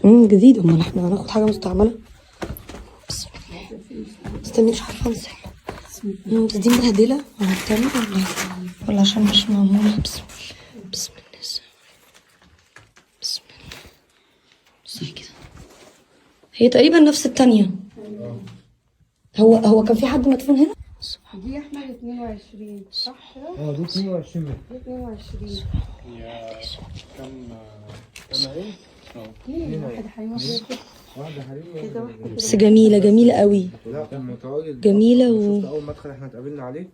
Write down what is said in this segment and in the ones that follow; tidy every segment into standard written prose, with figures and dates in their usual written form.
جديد. امال احنا هناخد حاجه مستعمله؟ بسم الله. استني مش عارفه امسح. بس دي مبهدله هتعمل ولا عشان مش معموله؟ بسم الله بسم الله بسم الله. صح كده. هي تقريبا نفس التانية. هو كان في حد مدفون هنا؟ دي احنا 22 صح كده؟ دي 22 متر. دي 22 كم ايه؟ اتنين، واحد حريم واحدة حريم كده واحدة بس جميلة قوي. لا كان متواجد جميلة شفت أول مدخل احنا اتقابلنا عليه.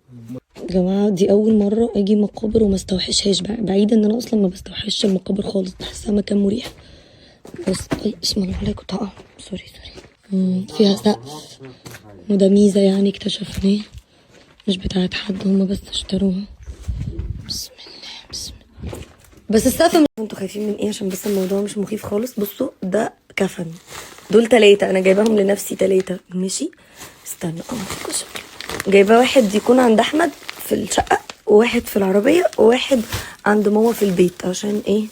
يا جماعة دي أول مرة أجي مقابر وما استوحشهاش، بعيدا إن أنا أصلا ما بستوحش المقابر خالص، بحسها مكان مريح. بس بسم الله عليكم طبعا. سوري فيها سقف وده ميزة يعني اكتشفناه، مش بتاعت حد، هما بس اشتروها. بسم الله. بس السقف انتوا خايفين من ايه؟ عشان بس الموضوع مش مخيف خالص. بصوا ده كفن، دول 3 انا جايباهم لنفسي 3 ماشي. استنى جايبه واحد يكون عند احمد في الشقه، وواحد في العربيه، وواحد عند ماما في البيت، عشان ايه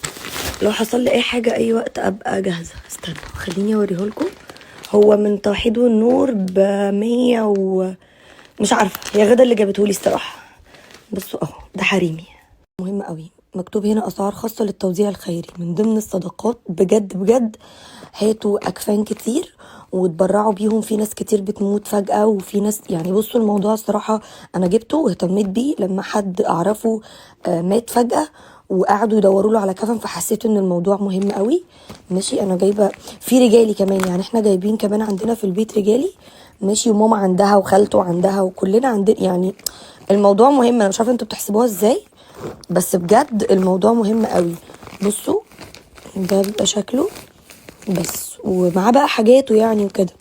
لو حصل لي اي حاجه اي وقت ابقى جاهزه. استنى خليني اوريهولكم. هو من توحيد والنور ب100 مش عارفه، هي غدا اللي جابتهولي الصراحه. بصوا اهو ده حريمي مهم قوي. مكتوب هنا اسعار خاصه للتوزيع الخيري من ضمن الصدقات. بجد هاتوا اكفان كتير وتبرعوا بيهم، في ناس كتير بتموت فجأة، وفي ناس يعني بصوا الموضوع الصراحة انا جبته واهتميت بيه لما حد اعرفه مات فجأة وقعدوا يدوروا له على كفن، فحسيت ان الموضوع مهم قوي. ماشي انا جايبه في رجالي كمان، يعني احنا جايبين كمان عندنا في البيت رجالي ماشي، وماما عندها وخالته عندها وكلنا عندنا، يعني الموضوع مهم. انا مش عارفه انتوا بتحسبوها ازاي، بس بجد الموضوع مهم قوي. بصوا ده بيبقى شكله بس، ومعاه بقى حاجاته يعني وكده.